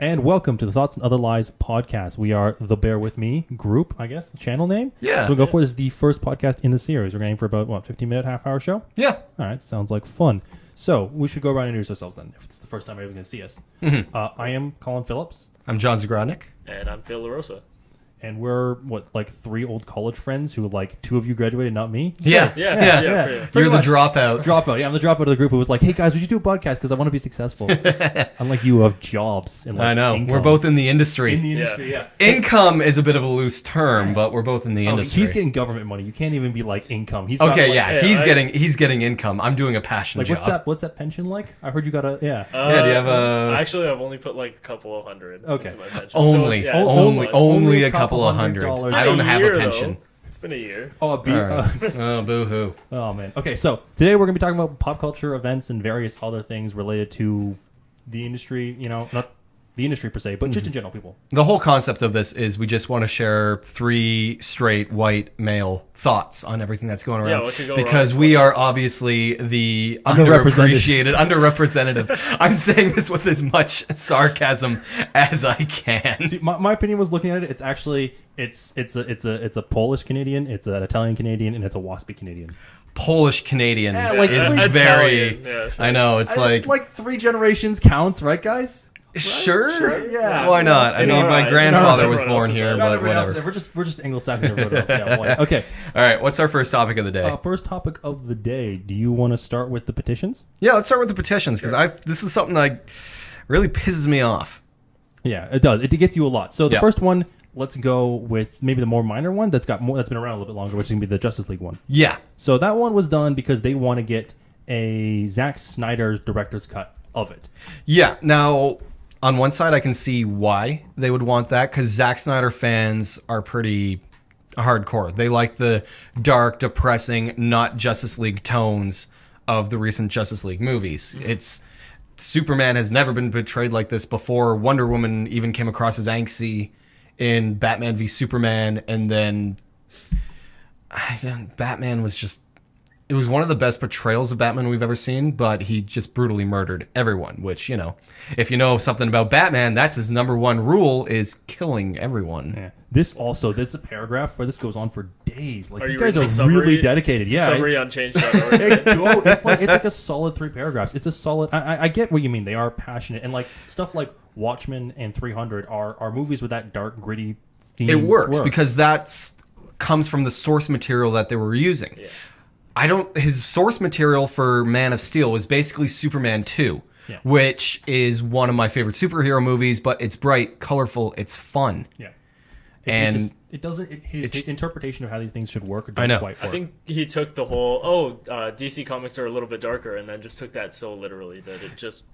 And welcome to the Thoughts and Other Lies podcast. We are the Bear With Me group, I guess, channel name. Yeah. So we'll go for this is the first podcast in the series. We're going for about, 15-minute, half-hour show? Yeah. All right, sounds like fun. So we should go around and introduce ourselves then, if it's the first time anyone's going to see us. Mm-hmm. I am Collin Phillips. I'm John Zagrodnik. And I'm Phil LaRosa. And we're, three old college friends who, two of you graduated, not me? Yeah. Yeah. You're the dropout. Dropout. Yeah, I'm the dropout of the group who was like, hey, guys, we should do a podcast because I want to be successful. Unlike you who have jobs. And, I know. income. We're both in the industry. In the industry, yeah. Income is a bit of a loose term, but we're both in the industry. He's getting government money. You can't even be income. He's okay, got, yeah. He's getting income. I'm doing a passion job. What's that pension like? I heard you got a do you have a... Actually, I've only put a couple of hundred into my pension. Only. So, Only a couple of hundreds. I don't have a pension. It's been a year. Oh, oh, boo-hoo. Oh, man. Okay, so today we're going to be talking about pop culture events and various other things related to the industry, not the industry per se, but just in general, people. The whole concept of this is we just want to share three straight white male thoughts on everything that's going around. Yeah, what could go because wrong? we are obviously the Underrepresented. underrepresented. I'm saying this with as much sarcasm as I can. See, my opinion was looking at it. It's actually it's a Polish Canadian, it's an Italian Canadian, and it's a waspy Canadian. Polish Canadian is Italian. very. Yeah, sure. I know it's like 3 generations counts, right, guys? Sure, yeah. Why not? I mean, my grandfather was born here, but whatever. We're just Anglo-Saxon. Everyone else. Yeah, why? Okay. All right. What's our first topic of the day? First topic of the day. Do you want to start with the petitions? Yeah, let's start with the petitions because this is something that really pisses me off. Yeah, it does. It gets you a lot. So the first one, let's go with maybe the more minor one that's been around a little bit longer, which is gonna be the Justice League one. Yeah. So that one was done because they want to get a Zack Snyder's director's cut of it. Yeah. Now, on one side, I can see why they would want that because Zack Snyder fans are pretty hardcore. They like the dark, depressing, not Justice League tones of the recent Justice League movies. Mm-hmm. Superman has never been portrayed like this before. Wonder Woman even came across as angsty in Batman v Superman, and then Batman was just... It was one of the best portrayals of Batman we've ever seen, but he just brutally murdered everyone, which, if you know something about Batman, that's his number one rule is killing everyone. Yeah. There's a paragraph where this goes on for days. These you guys are reading the really dedicated. Yeah. Summary on change.org. It's like a solid 3 paragraphs. It's a solid... I get what you mean. They are passionate. And stuff like Watchmen and 300 are movies with that dark, gritty theme. It works because that comes from the source material that they were using. Yeah. His source material for Man of Steel was basically Superman 2, which is one of my favorite superhero movies, but it's bright, colorful, it's fun. Yeah. His interpretation of how these things should work don't quite work. I think he took the whole, DC comics are a little bit darker, and then just took that so literally that it just...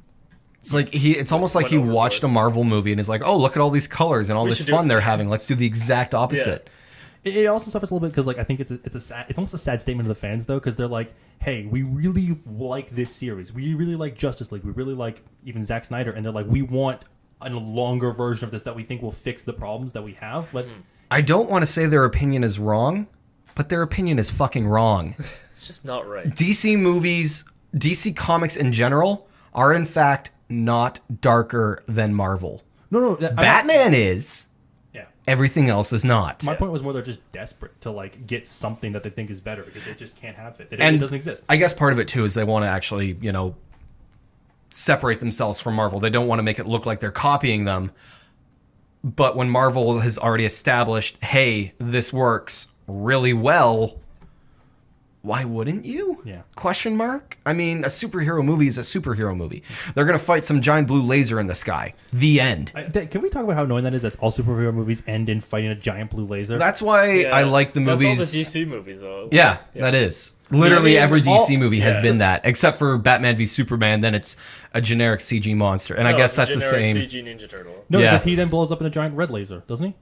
It's almost like he watched a Marvel movie and is like, oh, look at all these colors and all this fun they're having. Let's do the exact opposite. Yeah. It also suffers a little bit because I think it's almost a sad statement to the fans though, because they're like, hey, we really like this series, we really like Justice League, we really like even Zack Snyder, and they're like, we want a longer version of this that we think will fix the problems that we have. But I don't want to say their opinion is wrong, but their opinion is fucking wrong. It's just not right. DC movies, DC comics in general are in fact not darker than Marvel. No, Batman is. Everything else is not. My point was more they're just desperate to get something that they think is better because they just can't have it. It doesn't exist. I guess part of it too is they want to actually, separate themselves from Marvel. They don't want to make it look like they're copying them. But when Marvel has already established, hey, this works really well, why wouldn't you? Yeah. Question mark? I mean, a superhero movie is a superhero movie. They're going to fight some giant blue laser in the sky. The end. Can we talk about how annoying that is that all superhero movies end in fighting a giant blue laser? That's why I like the movies. That's all the DC movies, though. Yeah, that is. Literally every DC movie has been that, except for Batman v Superman. Then it's a generic CG monster. And I guess that's the same. CG Ninja Turtle. No, because he then blows up in a giant red laser, doesn't he?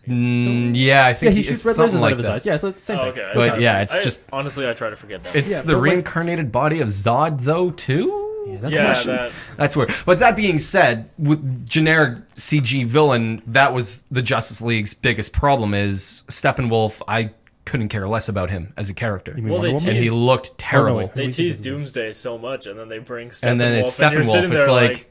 Yeah, I think he shoots red lasers out of his eyes. Yeah, so it's the same thing. Okay. But it's just... Honestly, I try to forget that. It's the reincarnated body of Zod, though, too? That's weird. But that being said, with generic CG villain, that was the Justice League's biggest problem is Steppenwolf. I couldn't care less about him as a character. And he looked terrible. They tease Doomsday so much, and then they bring Steppenwolf, and then it's Steppenwolf. It's like...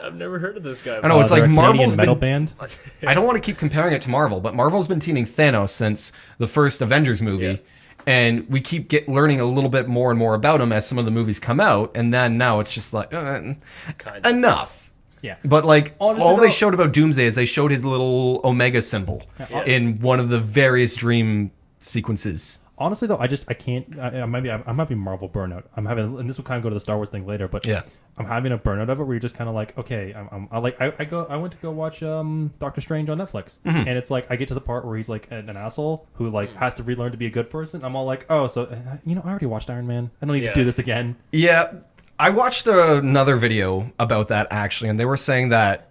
I've never heard of this guy. I know it's they're like a Marvel's Canadian metal been. band. I don't want to keep comparing it to Marvel, but Marvel's been teaming Thanos since the first Avengers movie. Yeah. And we keep learning a little bit more and more about him as some of the movies come out, and then now it's just like enough. Yeah. But like Honestly, all they though- showed about Doomsday is they showed his little Omega symbol Yeah. in one of the various dream sequences. Honestly, though, I can't. I might be Marvel burnout. I'm having, and this will kind of go to the Star Wars thing later, but Yeah. I'm having a burnout of it where you're just kind of like, okay, I went to go watch Doctor Strange on Netflix, and it's like I get to the part where he's like an asshole who like has to relearn to be a good person. I'm all like, oh, so I already watched Iron Man. I don't need to do this again. Yeah, I watched another video about that actually, and they were saying that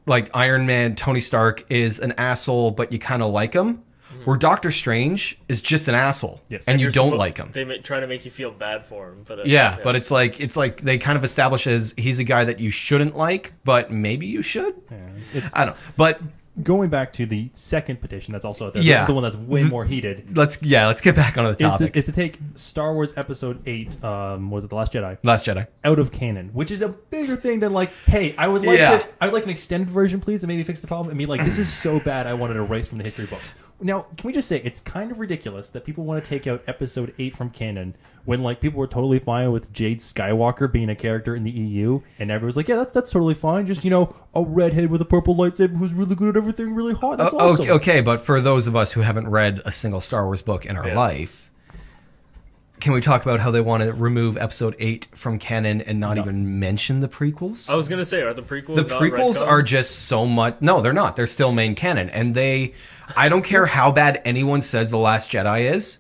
like Iron Man, Tony Stark is an asshole, but you kind of like him. Where Doctor Strange is just an asshole, Yes. and you You're don't suppo- like him. They try to make you feel bad for him, but But it's like they kind of establish as he's a guy that you shouldn't like, but maybe you should. Yeah, it's I don't know. But going back to the second petition that's also out there. Yeah. This is the one that's way more heated. let's get back onto the topic. Is to take Star Wars Episode 8, was it The Last Jedi, Last Jedi. out of canon, which is a bigger thing than like, hey, I would like an extended version, please, and maybe fix the problem. I mean, like, this is so bad, I want it erased from the history books. Now, can we just say it's kind of ridiculous that people want to take out Episode 8 from canon when like people were totally fine with Jade Skywalker being a character in the EU, and everyone's like, yeah, that's totally fine. Just a redhead with a purple lightsaber who's really good at everything, really hot. That's awesome. Okay, but for those of us who haven't read a single Star Wars book in our life, can we talk about how they want to remove Episode 8 from canon and not even mention the prequels? I was gonna say, are the prequels? The not prequels retconned? are just so much. No, they're not. They're still main canon, and I don't care how bad anyone says The Last Jedi is.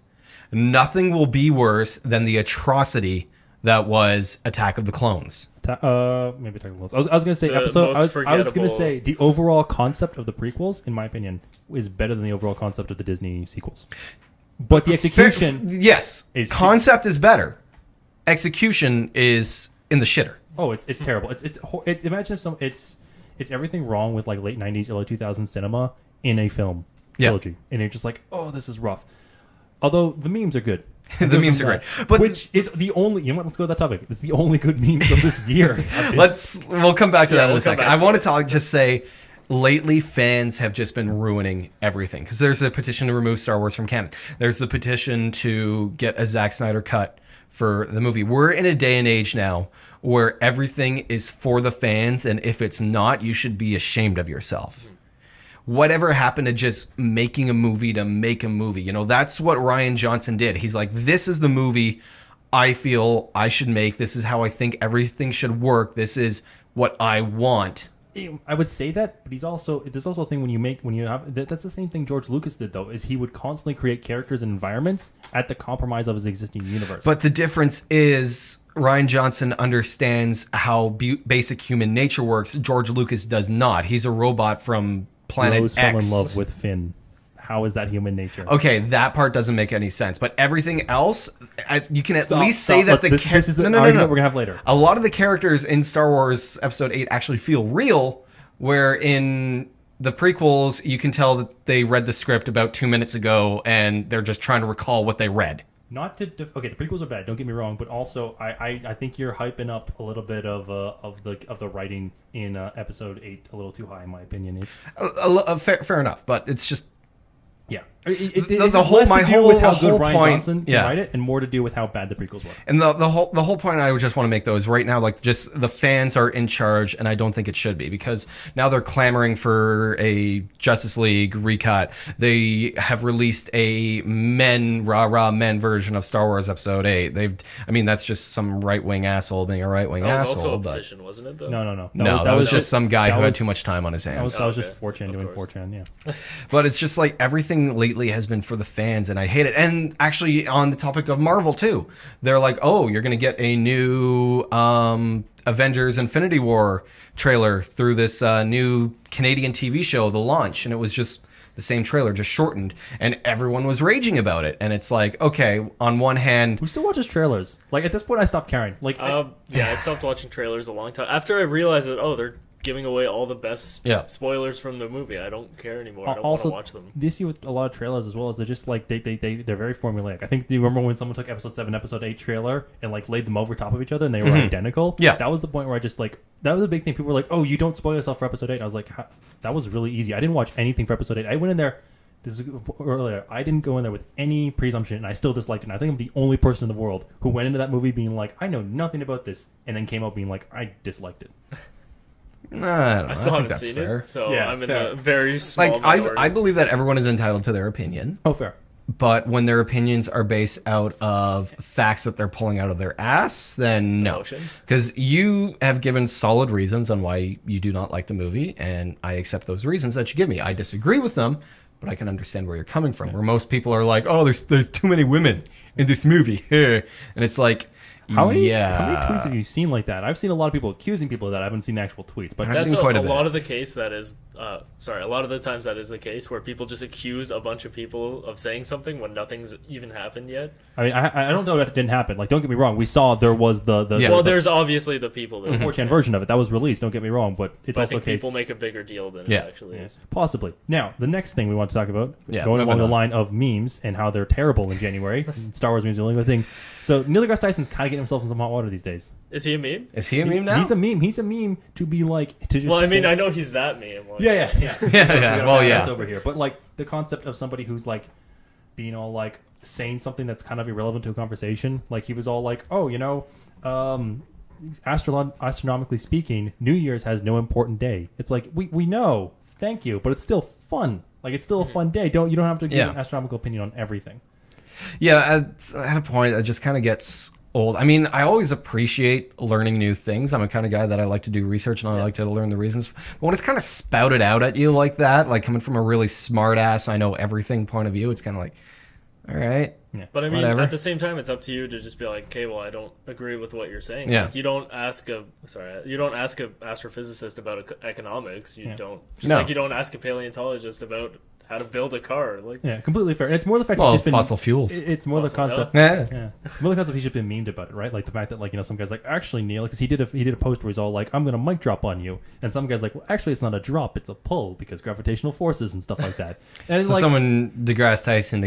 Nothing will be worse than the atrocity that was Attack of the Clones. Maybe Attack of the Clones. I was going to say The episode. most I was going to forgettable- say the overall concept of the prequels, in my opinion, is better than the overall concept of the Disney sequels. But the execution, yes, is- concept is better. Execution is in the shitter. oh, it's terrible. It's imagine if it's everything wrong with like late '90s, early 2000s cinema in a film trilogy, and you're just like, oh, this is rough. Although the memes are good. The memes are great. But which is the only. You know what? Let's go to that topic. It's the only good memes of this year. We'll come back to that in we'll a come second. back I to want that. to just say, lately fans have just been ruining everything because there's a petition to remove Star Wars from canon. There's the petition to get a Zack Snyder cut for the movie. We're in a day and age now where everything is for the fans, and if it's not, you should be ashamed of yourself. Whatever happened to just making a movie to make a movie? That's what Rian Johnson did. He's like, this is the movie I feel I should make. This is how I think everything should work. This is what I want. I would say that, but there's also a thing when you have that's the same thing George Lucas did though, is he would constantly create characters and environments at the compromise of his existing universe. But the difference is Rian Johnson understands how basic human nature works. George Lucas does not. He's a robot from Planet Rose X. fell in love with Finn. How is that human nature? Okay, that part doesn't make any sense. But everything else, you can at least say that this is an argument we're gonna have later. A lot of the characters in Star Wars Episode 8 actually feel real, where in the prequels, you can tell that they read the script about 2 minutes ago, and they're just trying to recall what they read. Not to okay, the prequels are bad. Don't get me wrong, but also I think you're hyping up a little bit of the writing in Episode 8 a little too high, in my opinion. Fair enough, but it's just... Yeah, the whole Rian point, Johnson can write it, and more to do with how bad the prequels were. And the whole point I would just want to make though is right now, like, just the fans are in charge, and I don't think it should be, because now they're clamoring for a Justice League recut. They have released a men version of Star Wars Episode 8. That's just some right wing asshole being a right wing That was asshole. also a petition, wasn't it? Though? No. No, that was just some guy who had was- too much time on his hands. That was just Okay, 4chan doing of course. 4chan. Yeah. But it's just like everything lately has been for the fans, and I hate it. And actually, on the topic of Marvel too, they're like, "Oh, you're going to get a new Avengers: Infinity War trailer through this new Canadian TV show, The Launch," and it was just the same trailer, just shortened, and everyone was raging about it. And it's like, okay, on one hand, Who still watches trailers? Like at this point, I stopped caring. Like I stopped watching trailers a long time after I realized that they're giving away all the best Yeah. spoilers from the movie. I don't care anymore. I don't want Also, to watch them. this year with a lot of trailers as well is they're just like they're very formulaic. I think, do you remember when someone took episode 7, episode 8 trailer and like laid them over top of each other and they were identical? Yeah. That was the point where I just like that was a big thing. People were like, "Oh, you don't spoil yourself for episode 8." And I was like, that was really easy. I didn't watch anything for episode 8. I went in there. This is earlier. I didn't go in there with any presumption, and I still disliked it. And I think I'm the only person in the world who went into that movie being like, "I know nothing about this," and then came out being like, "I disliked it." I don't know. I still think haven't that's seen fair. it, so Yeah, I'm in fair. a very small Like minority. I believe that everyone is entitled to their opinion, Oh, fair. but when their opinions are based out of facts that they're pulling out of their ass, then no. Emotion. Because you have given solid reasons on why you do not like the movie, and I accept those reasons that you give me. I disagree with them, but I can understand where you're coming from. Where most people are like, "Oh, there's too many women in this movie," and it's like, How many yeah. tweets have you seen like that? I've seen a lot of people accusing people of that. I haven't seen the actual tweets, but I've That's seen quite a bit. lot of the case that is a lot of the times that is the case where people just accuse a bunch of people of saying something when nothing's even happened yet. I mean, I don't know that it didn't happen. Like, don't get me wrong. We saw there was the Yeah. Well, the there's obviously the people that 4chan version of it that was released. Don't get me wrong, but it's but I also a think case. people make a bigger deal than Yeah. it actually is. Possibly. Now, the next thing we want to talk about, Yeah, going along moving the on. line of memes and how they're terrible in January. Star Wars memes are the only good thing. So Neil deGrasse Tyson's kind of getting himself in some hot water these days. Is he a meme? Is he a meme now? He's a meme. He's a meme to be like to just. Well, I mean, say- I know he's that meme. Like, Yeah. Yeah, yeah. Well, yeah. Over here, but like the concept of somebody who's like being all like saying something that's kind of irrelevant to a conversation. Like he was all like, "Oh, astronomically speaking, New Year's has no important day." It's like we know, thank you, but it's still fun. Like it's still a fun day. You don't have to give Yeah. an astronomical opinion on everything. Yeah, at a point, it just kind of gets old. I mean, I always appreciate learning new things. I'm a kind of guy that I like to do research and I like to learn the reasons. But when it's kind of spouted out at you like that, like coming from a really smart ass, I know everything point of view, it's kind of like, all right. But I mean, Whatever. at the same time, it's up to you to just be like, okay, well, I don't agree with what you're saying. Yeah. Like, you don't ask a astrophysicist about economics. You don't just No. like you don't ask a paleontologist about how to build a car. Like, Yeah, completely fair. And it's more the fact Well, that he's just been fossil fuels. It's more the Fossil, concept. Yeah. Yeah, it's more the concept he's just been memed about it, right? Like the fact that like some guys like actually Neil, because he did a post where he's all like, "I'm gonna mic drop on you," and some guys like, "Well, actually it's not a drop, it's a pull because gravitational forces and stuff like that." And it's So like, someone deGrasse Tyson.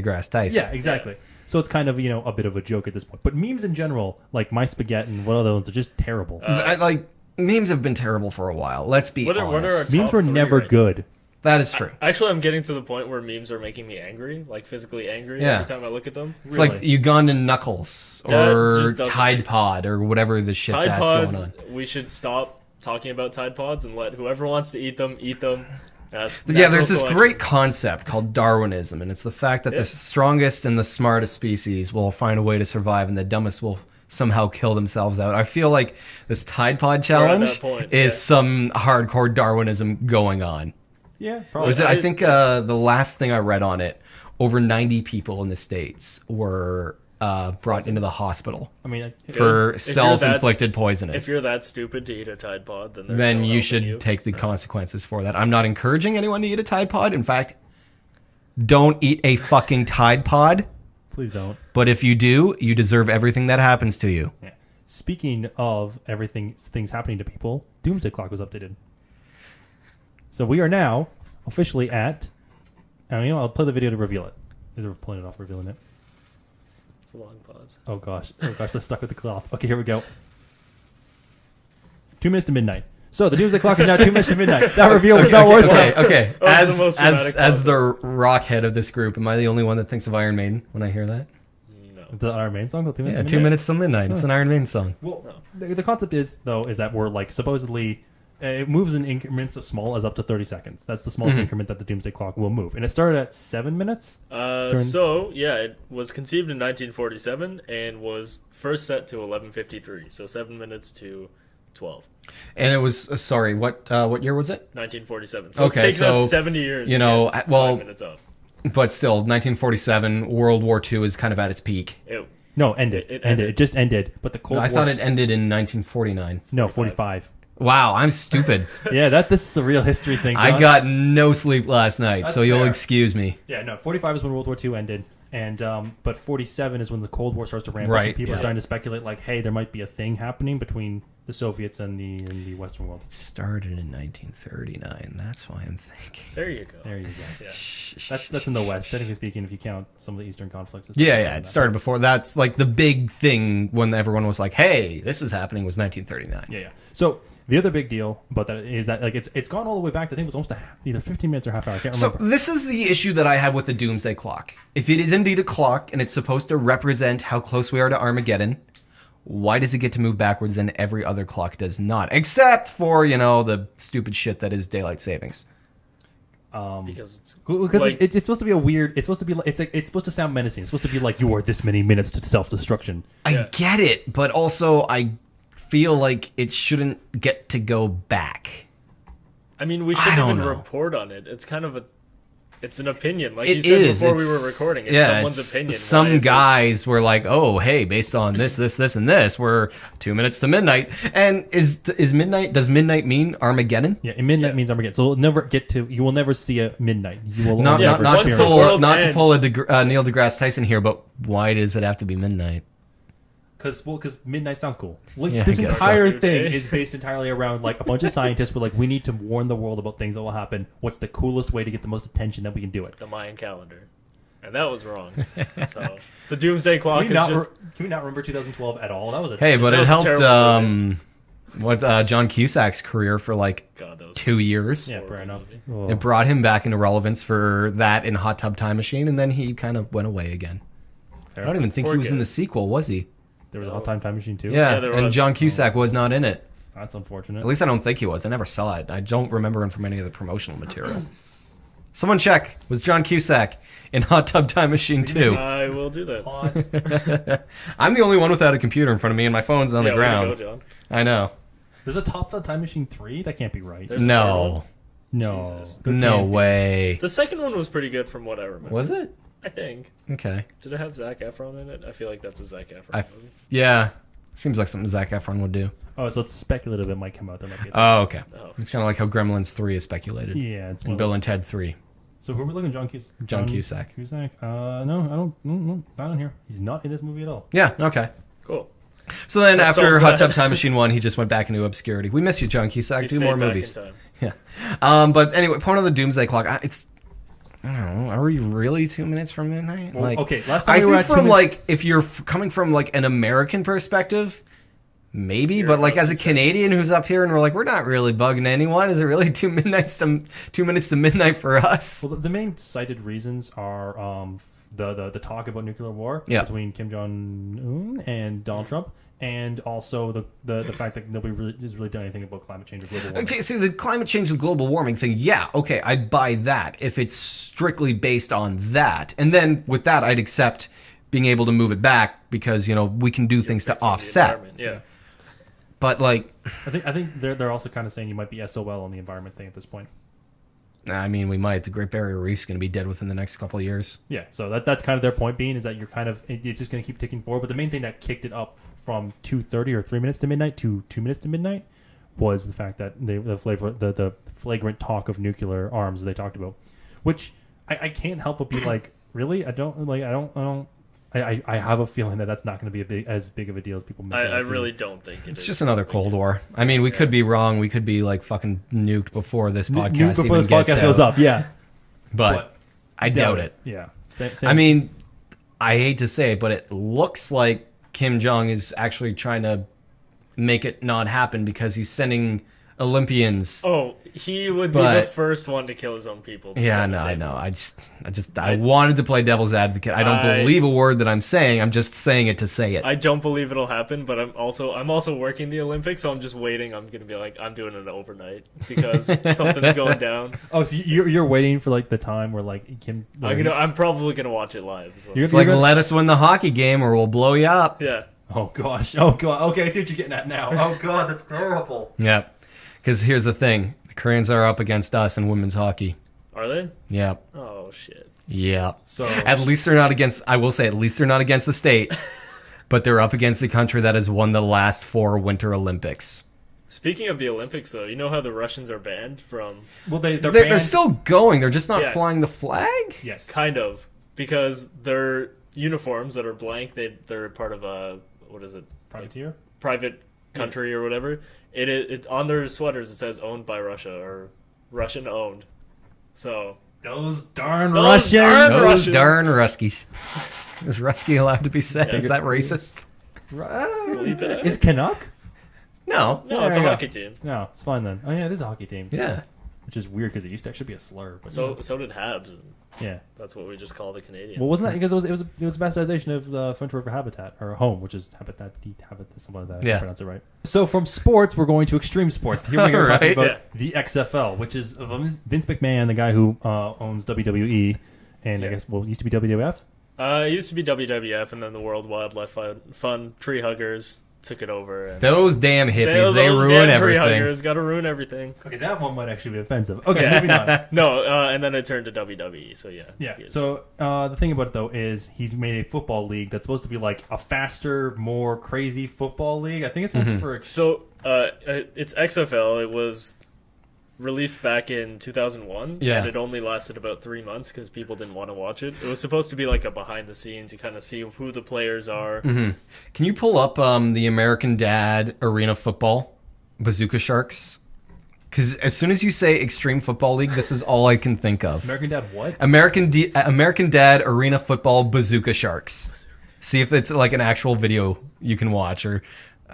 yeah, exactly. So it's kind of a bit of a joke at this point. But memes in general, like my spaghetti and what other ones, are just terrible. Like memes have been terrible for a while. Let's be What are our honest. Memes top were three never right good. That is true. Actually, I'm getting to the point where memes are making me angry, like physically angry Yeah. every time I look at them. It's like Ugandan Knuckles That or just doesn't Tide make Pod or whatever the shit Tide that's Pods, going on. we should stop talking about Tide Pods and let whoever wants to eat them, eat them. That's Yeah, there's natural this selection. great concept called Darwinism, and it's the fact that Yeah. the strongest and the smartest species will find a way to survive, and the dumbest will somehow kill themselves out. I feel like this Tide Pod challenge point, is yeah. some hardcore Darwinism going on. Yeah, Or probably. is it? I think the last thing I read on it, over 90 people in the States were brought into the hospital I mean, for If you're self-inflicted poisoning. If you're that stupid to eat a Tide Pod, then there's Then no you helping should you. take the consequences for that. I'm not encouraging anyone to eat a Tide Pod. In fact, don't eat a fucking Tide Pod. please don't. But if you do, you deserve everything that happens to you. Yeah. Speaking of things happening to people, Doomsday Clock was updated. So we are now officially at. I'll play the video to reveal it. They're pulling it off, revealing it. It's a long pause. Oh gosh, they're stuck with the cloth. Okay, here we go. 2 minutes to midnight. So the Doomsday Clock is now 2 minutes to midnight. That reveal was not worth it. Okay. That was the most dramatic As pause. the rock head of this group, am I the only one that thinks of Iron Maiden when I hear that? No. The Iron Maiden song, 2 minutes Yeah, to 2 midnight. minutes till midnight. It's an Iron Maiden song. Well, the concept is that we're like supposedly it moves in increments as small as up to 30 seconds. That's the smallest increment that the Doomsday Clock will move, and it started at 7 minutes. So yeah, it was conceived in 1947 and was first set to 11:53. So 7 minutes to 12. And it was sorry, what year was it? 1947. So Okay, it's taken so, us 70 years. you to know, get well- 5 minutes up. But still, 1947, World War II is kind of at its peak. No, ended. It Ended. ended. It just ended. But the Cold I War. thought it ended in 1949. No, 45. Wow, I'm stupid. Yeah, this is a real history thing. I John. got no sleep last night, That's so you'll fair. excuse me. Yeah, no. 45 is when World War II ended, and but 47 is when the Cold War starts to ramp up. Right, And people are yeah. starting to speculate, like, hey, there might be a thing happening between the Soviets and the Western world. It started in 1939. That's why I'm thinking. There you go. There you go. Yeah. That's in the West, technically speaking, if you count some of the Eastern conflicts. Yeah. It started before. That's like the big thing when everyone was like, "Hey, this is happening." Was 1939. Yeah. So the other big deal about that is that like it's gone all the way back to, I think it was almost either 15 minutes or half hour. I can't remember. So this is the issue that I have with the Doomsday Clock. If it is indeed a clock and it's supposed to represent how close we are to Armageddon, why does it get to move backwards and every other clock does not? Except for, the stupid shit that is daylight savings. Because it's supposed to be a weird. It's supposed to be like it's supposed to sound menacing. It's supposed to be like you are this many minutes to self-destruction. I get it, but also I feel like it shouldn't get to go back. I mean, we shouldn't even report on it. It's kind of it's an opinion. Like it you said is. Before we were recording. It's someone's opinion. Some guys were like, oh, hey, based on this, and this, we're 2 minutes to midnight. And is midnight, does midnight mean Armageddon? Yeah, and midnight means Armageddon. So you will never see a midnight. You will not never to pull a Neil deGrasse Tyson here, but why does it have to be midnight? Because midnight sounds cool. This entire thing is based entirely around like a bunch of scientists were like, we need to warn the world about things that will happen. What's the coolest way to get the most attention that we can do it? The Mayan calendar. And that was wrong. So the Doomsday Clock Can we not remember 2012 at all? That was but it helped John Cusack's career for like 2 years. Yeah, fair enough. It brought him back into relevance for that in Hot Tub Time Machine, and then he kind of went away again. I don't even think he was in the sequel, was he? There was a Hot Time Machine too? Yeah, and John Cusack was not in it. That's unfortunate. At least I don't think he was. I never saw it. I don't remember him from any of the promotional material. Someone check. Was John Cusack in Hot Tub Time Machine 2? I will do that. I'm the only one without a computer in front of me, and my phone's on the ground. Way to go, John. I know. There's a Hot Tub Time Machine 3? That can't be right. No. No way. The second one was pretty good from what I remember. Was it? I think. Okay. Did it have Zac Efron in it? I feel like that's a Zac Efron movie. Yeah. Seems like something Zac Efron would do. Oh, so it's speculative it might come out. There might be okay. It's kind of like how Gremlins 3 is speculated. Yeah. It's and Bill and Ted 3. So who are we looking at? John Cusack. Cusack? No, I don't. No, not on here. He's not in this movie at all. Yeah, okay. Cool. So then after Hot Tub Time Machine 1, he just went back into obscurity. We miss you, John Cusack. Do more movies. Yeah. But anyway, point of the Doomsday Clock. I don't know. Are we really 2 minutes from midnight? Well, okay, last time I think from if you're coming from like an American perspective, maybe. But like as a Canadian who's up here and we're like, we're not really bugging anyone. Is it really 2 minutes to midnight for us? Well, the main cited reasons are the talk about nuclear war between Kim Jong-un and Donald Trump. And also the fact that nobody has really done anything about climate change or global warming. Okay, see, the climate change and global warming thing, okay, I'd buy that if it's strictly based on that. And then with that, I'd accept being able to move it back because, we can do things to offset. Yeah. But, like... I think they're also kind of saying you might be SOL on the environment thing at this point. I mean, we might. The Great Barrier Reef's going to be dead within the next couple of years. Yeah, so that's kind of their point being is that you're it's just going to keep ticking forward. But the main thing that kicked it up from 2:30 or 3 minutes to midnight to 2 minutes to midnight was the fact that the flagrant talk of nuclear arms they talked about, which I can't help but be like, really? I have a feeling that that's not going to be as big of a deal as people make it. I really don't think it is. It's just another Cold War. I mean, we could be wrong. We could be like fucking nuked before this podcast goes up. Yeah, but I doubt it. Yeah, same. I mean, I hate to say it, but it looks like Kim Jong is actually trying to make it not happen because he's sending Olympians. Oh, he would be the first one to kill his own people. I know. I wanted to play devil's advocate. I don't believe a word that I'm saying. I'm just saying it to say it. I don't believe it'll happen, but I'm also working the Olympics, so I'm just waiting. I'm gonna be like, I'm doing it overnight because something's going down. Oh, so you're waiting for like the time where like Kim. I'm probably gonna watch it live as well. It's like let us win the hockey game or we'll blow you up. Yeah. Oh gosh. Oh god. Okay, I see what you're getting at now. Oh god, that's terrible. Yeah. Because here's the thing. The Koreans are up against us in women's hockey. Are they? Yeah. Oh, shit. Yeah. So at least they're not against, I will say, at least they're not against the States. But they're up against the country that has won the last 4 Winter Olympics. Speaking of the Olympics, though, you know how the Russians are banned from... Well, they're still going. They're just not flying the flag? Yes. Kind of. Because their uniforms that are blank, they're part of a... What is it? Privateer? Private country or whatever, it on their sweaters it says owned by Russia or Russian owned. So Those darn Those Russians. darn Those Russians. darn Ruskies. Is Rusky allowed to be said? Yeah. Is that racist? Bleep it out. Is Canuck? No. No, it's a There you hockey go. team. No, it's fine then. Oh yeah, it is a hockey team. Yeah. Which is weird because it used to actually be a slur. But So did Habs, and yeah. that's what we just call the Canadians. Well, wasn't that because it was a bastardization of the French word for habitat or home, which is habitat, something like that. I Yeah. can't pronounce it right. So from sports, we're going to extreme sports. Here we're going to talk Right. about the XFL, which is Vince McMahon, the guy who owns WWE, and I Yeah. guess it used to be WWF. It used to be WWF, and then the World Wildlife Fund Tree Huggers took it over. And Those damn hippies, those they ruin damn Tree everything. Huggers got to ruin everything. Okay, that one might actually be offensive. Okay, moving on. No, and then it turned to WWE. So yeah. Yeah. Yes. So the thing about it though is he's made a football league that's supposed to be like a faster, more crazy football league. I think it's for It's XFL. It was released back in 2001, Yeah. and it only lasted about 3 months because people didn't want to watch it. It was supposed to be like a behind the scenes. You kind of see who the players are. Can you pull up the American Dad Arena Football Bazooka Sharks? Because as soon as you say Extreme Football League, this is all I can think of. American Dad. What? American Dad Arena Football Bazooka Sharks. See if it's like an actual video you can watch, or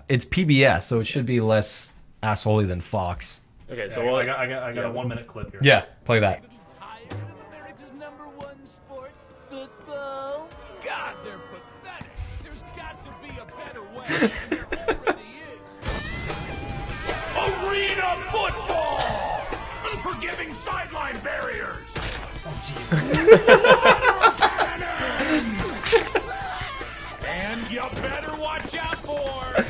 it's PBS, so it should be less assholey than Fox. Okay, so So what? I got a 1 minute clip here. Yeah, play that. Tired of America's #1 sport, football? God, they're pathetic. There's got to be a better way. There already is. Arena football! Unforgiving sideline barriers! And you better watch out for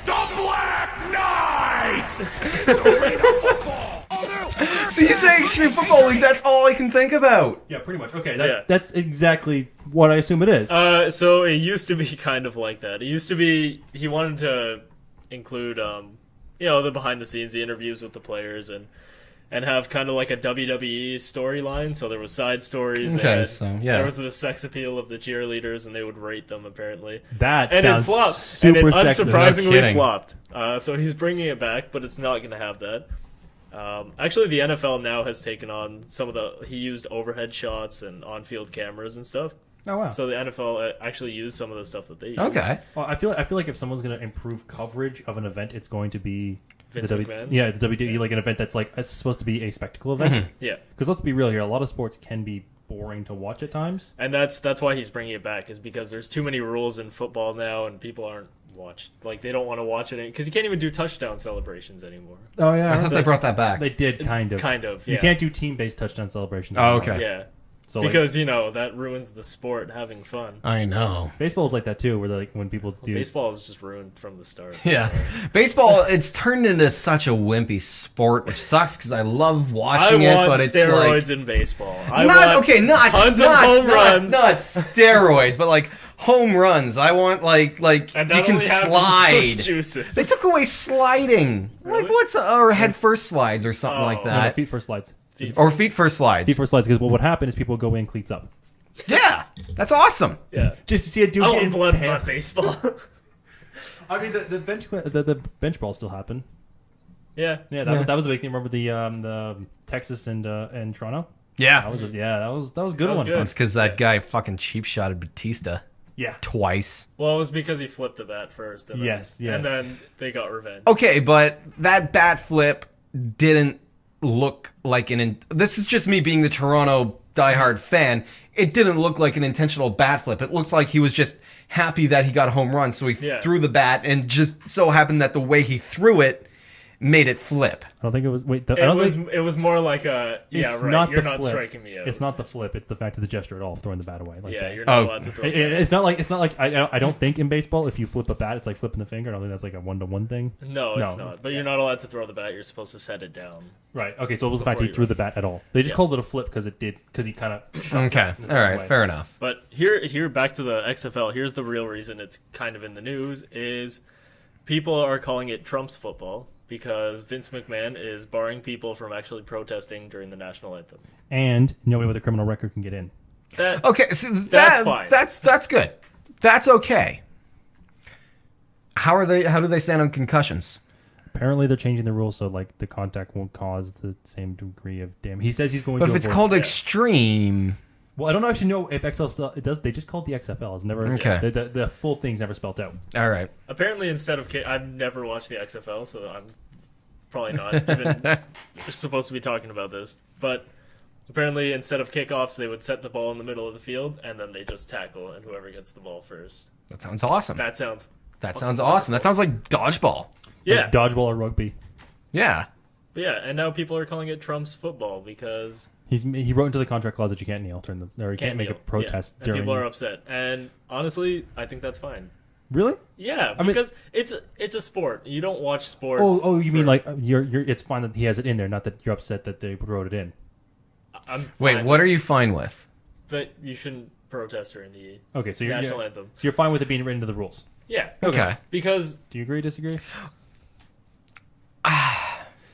the Black Knight! It's Arena football! Oh, no. So you say Extreme Football League, that's all I can think about. Yeah, pretty much. Okay, Yeah. that's exactly what I assume it is. So it used to be kind of like that. It used to be he wanted to include, the behind the scenes, the interviews with the players, and have kind of like a WWE storyline. So there was side stories. Okay, so, yeah. There was the sex appeal of the cheerleaders, and they would rate them apparently. that And sounds it flopped. super and it sexist. No unsurprisingly kidding. flopped. So he's bringing it back, but it's not going to have that. Actually, the NFL now has taken on some of the. He used overhead shots and on-field cameras and stuff. Oh wow. So the NFL actually used some of the stuff that they use. Okay. Well, I feel like if someone's going to improve coverage of an event, it's going to be Vince the McMahon? Yeah, the WWE, like an event that's like it's supposed to be a spectacle event. Yeah, Because let's be real here, a lot of sports can be boring to watch at times. and that's why he's bringing it back, is because there's too many rules in football now, and people aren't they don't want to watch it because you can't even do touchdown celebrations anymore. Oh yeah, I thought they brought that back. they did kind of. Kind of, yeah. You can't do team-based touchdown celebrations. Oh, anymore. okay. Yeah, So like, because that ruins the sport having fun. I know. baseball's like that too, where like when people do Baseball is just ruined from the start. Yeah. Baseball, it's turned into such a wimpy sport, which sucks because I love watching it, but it's steroids like... in baseball. I want Not tons of home runs. Not steroids, but like home runs. I want like and you that can only happens slide. with juicing. They took away sliding. Really? Like what's or head first slides or something like Oh. no, that, feet first slides. or feet first slides. Feet first slides because what would happen is people would go in cleats up. Yeah, that's awesome. Yeah. Just to see a dude I get want blood impaled. on baseball. I mean, the bench ball still happened. Yeah. Yeah, that was a big thing. Remember the Texas and Toronto? Yeah, That was a good That was one. good. it's because that guy fucking cheap shotted Batista Yeah. twice. Well, it was because he flipped the bat first. And Yes, then, yes. And then they got revenge. Okay, but that bat flip didn't look like this is just me being the Toronto diehard fan. It didn't look like an intentional bat flip. It looks like he was just happy that he got a home run, so he Yeah. threw the bat, and just so happened that the way he threw it made it flip. I don't think it was. Wait, I It don't was think it was more like a it's right. not You're the not flip. striking me out. It's not the flip. It's the fact of the gesture at all, throwing the bat away. Like Yeah, that. you're not Oh. allowed to throw. It's not like I don't think in baseball if you flip a bat it's like flipping the finger. I don't think that's like a 1-to-1 thing. No, it's No. not. But you're not allowed to throw the bat. You're supposed to set it down. Right. Okay. So it was the fact Before he you threw the bat at all. They just Yeah. called it a flip because he kind of. Okay, all right, fair enough. But here, back to the XFL. Here's the real reason it's kind of in the news is people are calling it Trump's football because Vince McMahon is barring people from actually protesting during the national anthem. And nobody with a criminal record can get in. That Okay, so That's fine. That's good. That's okay. How do they stand on concussions? Apparently, they're changing the rules so like the contact won't cause the same degree of damage. He says he's going But to. if it's avoid- called extreme, well, I don't actually know if XL still it does. They just called the XFL. It's never Okay. The full thing's never spelled out. all right. Apparently, instead of I've never watched the XFL, so I'm probably not even supposed to be talking about this. But apparently, instead of kickoffs, they would set the ball in the middle of the field, and then they just tackle, and whoever gets the ball first. That sounds awesome. That sounds awesome. That sounds like dodgeball. yeah, Like dodgeball or rugby. Yeah. But yeah. And now people are calling it Trump's football because He wrote into the contract clause that you can't kneel during the or you can't make a kneel. protest Yeah. during. And people are upset, and honestly, I think that's fine. Really? Yeah, I mean- because it's a sport. You don't watch sports. Oh, you mean for- like you're? It's fine that he has it in there, not that you're upset that they wrote it in. I'm Wait, fine what are you fine with? That you shouldn't protest during the Okay, so national anthem. So you're fine with it being written into the rules. Yeah. Okay. Because Do you agree? Disagree?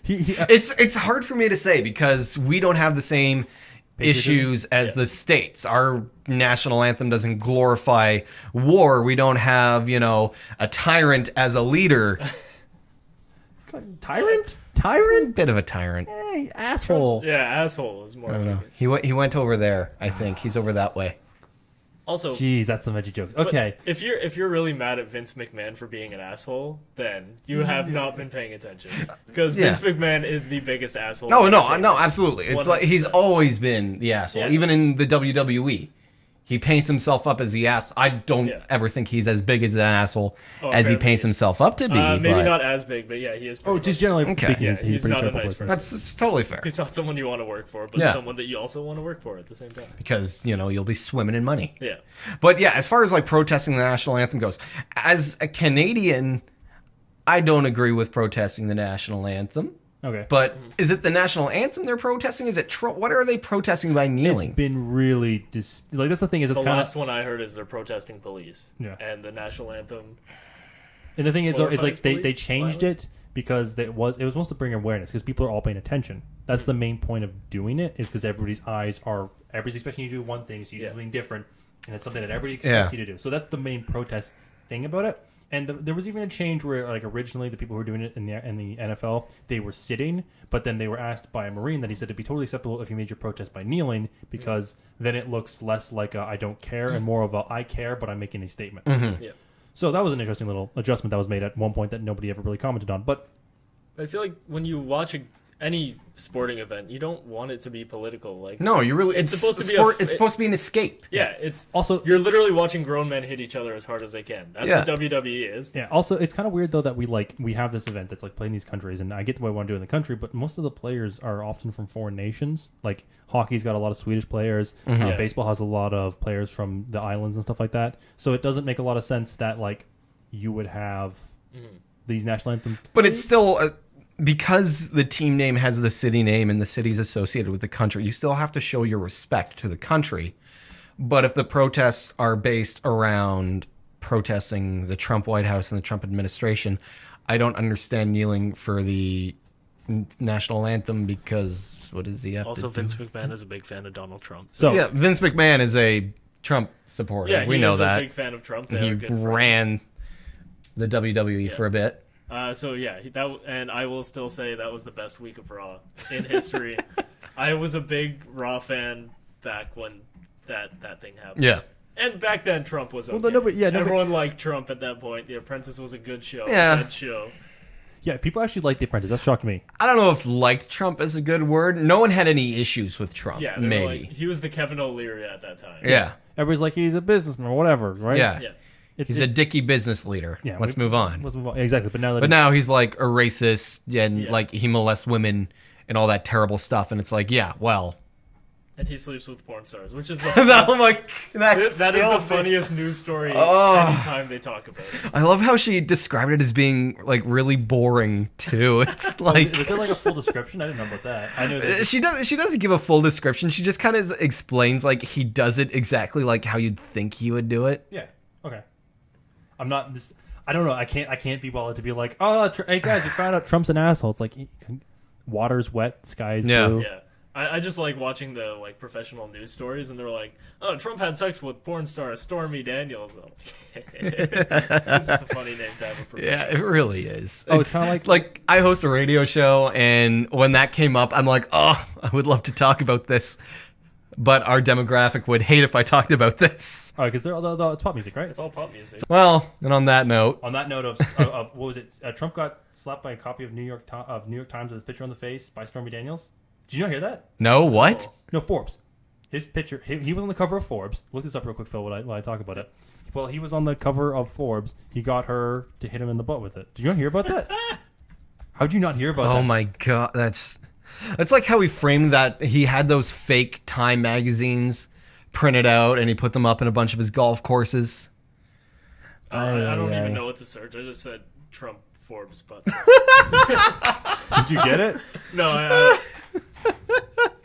It's hard for me to say because we don't have the same Patriotism? issues as the states. Our national anthem doesn't glorify war. We don't have, a tyrant as a leader. Tyrant? Bit of a tyrant. Hey, asshole. yeah, asshole is more. I don't know. He went over there. I think he's over that way. Also, Jeez, that's some edgy jokes. but Okay. if you're really mad at Vince McMahon for being an asshole, then you have not been paying attention because Yeah. Vince McMahon is the biggest asshole. No, in no, entertainment. absolutely. It's like he's 100%. always been the asshole. Yeah. Even in the WWE, he paints himself up as the ass. I don't Yeah. ever think he's as big as an asshole Oh, as he apparently. paints himself up to be. Maybe but not as big, but yeah, he is. Oh, pretty just much- generally Okay. speaking, Yeah, he's he's a pretty not a terrible nice person. That's totally fair. He's not someone you want to work for, but Yeah. someone that you also want to work for at the same time. Because you'll be swimming in money. Yeah. But yeah, as far as like protesting the national anthem goes, as a Canadian, I don't agree with protesting the national anthem. Okay. But is it the national anthem they're protesting? Is it what are they protesting by It's kneeling? been really like that's the thing is it's The kind last of one I heard is they're protesting police. Yeah. And the national anthem. and the thing is it's like glorifies they police changed violence. it because it was supposed to bring awareness because people are all paying attention. That's the main point of doing it is because everybody's eyes are everybody's expecting you to do one thing, so you do Yeah. something different, and it's something that everybody expects Yeah. you to do. So that's the main protest thing about it. And there was even a change where, like, originally the people who were doing it in the NFL, they were sitting, but then they were asked by a Marine that he said it'd be totally acceptable if you made your protest by kneeling because then it looks less like a I don't care and more of a I care, but I'm making a statement. Yeah. So that was an interesting little adjustment that was made at one point that nobody ever really commented on. But I feel like when you watch any sporting event, you don't want it to be political. Like No, you really. It's supposed to be sport. a- It's supposed to be an escape. yeah, it's also, you're literally watching grown men hit each other as hard as they can. That's Yeah. what WWE is. yeah. Also, it's kind of weird though that we have this event that's like playing these countries, and I get what I want to do in the country, but most of the players are often from foreign nations. Like hockey's got a lot of Swedish players. Yeah. Baseball has a lot of players from the islands and stuff like that. So it doesn't make a lot of sense that like you would have these national anthem. But it's still because the team name has the city name and the city's associated with the country. You still have to show your respect to the country. But if the protests are based around protesting the Trump White House and the Trump administration, I don't understand kneeling for the national anthem because what does he have Also, to do? Vince McMahon is a big fan of Donald Trump. So Yeah, Vince McMahon is a Trump supporter. Yeah, we he know is that. a big fan of Trump. They He are good friends. ran the WWE for a bit. So yeah, and I will still say that was the best week of Raw in history. I was a big Raw fan back when that thing happened. Yeah. And back then, Trump was okay. Well, no, but- yeah, no, but- everyone liked Trump at that point. The Apprentice was a good show. Yeah. Good show. yeah, people actually like The Apprentice. That shocked me. I don't know if liked Trump is a good word. No one had any issues with Trump. Yeah, they were maybe. like, he was the Kevin O'Leary at that time. Yeah. Everybody's like he's a businessman or whatever, right? Yeah. Yeah. He's a dicky business leader. Yeah, Let's move on. Let's move on. Exactly. But now that But now he's like a racist and Yeah. like he molests women and all that terrible stuff. And it's like, yeah, well. And he sleeps with porn stars, which is the I'm like, that is the killed me. funniest news story Oh. anytime they talk about it. I love how she described it as being like really boring too. It's like is there like a full description? I didn't know about that. I know that she doesn't give a full description. She just kind of explains like he does it exactly like how you'd think he would do it. yeah. Okay. I'm not this. I don't know. I can't be bothered to be like, oh, hey guys, we found out Trump's an asshole. It's like water's wet, sky's Yeah. blue. Yeah. I just like watching the like professional news stories, and they're like, "Oh, Trump had sex with porn star Stormy Daniels." I'm like, it's just a funny name to have a professional. Yeah, it really is. Oh, it's kinda like I host a radio show, and when that came up, I'm like, oh, I would love to talk about this, but our demographic would hate if I talked about this. Oh, because it's pop music, right? It's all pop music. Well, and on that note, On that note of what was it? Trump got slapped by a copy of New York Times with his picture on the face by Stormy Daniels. Did you not hear that? no, what? No, Forbes. His picture. He was on the cover of Forbes. Look this up real quick, Phil. While I talk about it. Well, he was on the cover of Forbes. He got her to hit him in the butt with it. Did you not hear about that? How'd you not hear about that? Oh my god, that's like how he framed that. He had those fake Time magazines printed out, and he put them up in a bunch of his golf courses. I don't even know what to search. I just said Trump Forbes butts. Did you get it? No,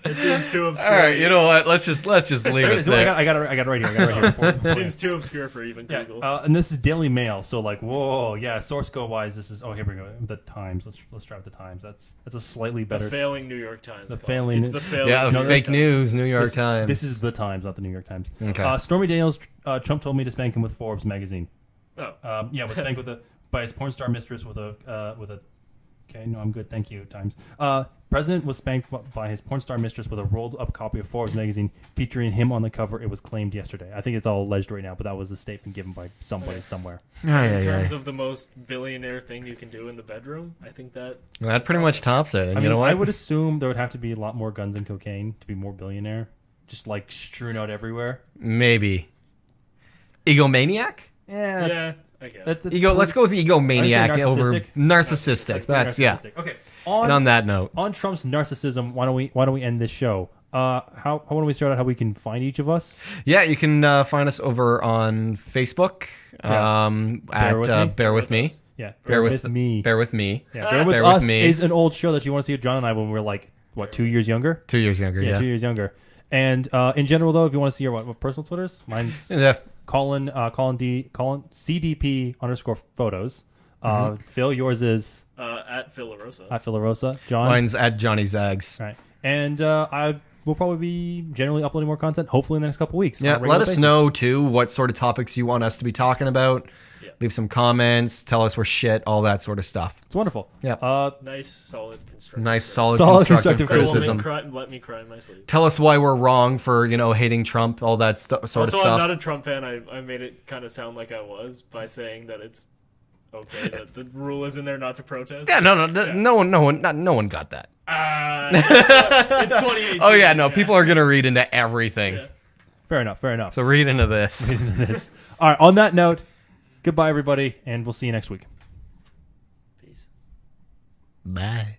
it seems too obscure. All right, you know what? Let's just leave it there. I got it right here. It seems too obscure for even Yeah, Google. and this is Daily Mail, so like, whoa, yeah. Source code wise, this is. Oh, here we go. The Times. Let's try with the Times. That's a slightly better. The failing New York Times. The Colin. failing. It's the failing. Yeah, New York fake Times. news, New York Times. This is the Times, not the New York Times. Okay. Stormy Daniels. Trump told me to spank him with Forbes magazine. Oh. Yeah, was spanked by his porn star mistress with a. Okay, no, I'm good. Thank you, Times. President was spanked by his porn star mistress with a rolled up copy of Forbes magazine featuring him on the cover. It was claimed yesterday. I think it's all alleged right now, but that was a statement given by somebody somewhere. In terms of the most billionaire thing you can do in the bedroom, I think that That pretty much tops it. And I you know what? I would assume there would have to be a lot more guns and cocaine to be more billionaire, just like strewn out everywhere. Maybe. Egomaniac? yeah, I guess. That's Let's go with egomaniac I say over narcissistic? narcissistic. That's yeah. Okay. And on that note, on Trump's narcissism, why don't we end this show? How don't we start out how we can find each of us? yeah, you can find us over on Facebook Bear With Me. Yeah, Bear with me. Bear With Me. Yeah, Bear With Bear Us With Me. is an old show that you want to see with John and I when we were like, what, 2 years younger? 2 years younger, yeah. 2 years younger. And in general, though, if you want to see your what personal Twitters, mine's Yeah. Collin CDP _photos. Phil, yours is At Villarosa. at Philarosa. John, Mine's at Johnny Zags. right. And I will probably be generally uploading more content, hopefully in the next couple weeks. Yeah, on a regular let us basis. know, too, what sort of topics you want us to be talking about. Yeah. Leave some comments. Tell us we're shit, all that sort of stuff. It's wonderful. Yeah. Nice, solid constructive. Nice, solid, Solid constructive constructive criticism. Let me cry in my sleep. Tell us why we're wrong for, hating Trump, all that sort of Also, stuff. I'm not a Trump fan. I made it kind of sound like I was by saying that it's okay that the rule is in there not to protest. Yeah, no one got that. It's 2018. Oh yeah, no, people are gonna read into everything. Yeah. Fair enough. So read into this. All right. On that note, goodbye, everybody, and we'll see you next week. Peace. Bye.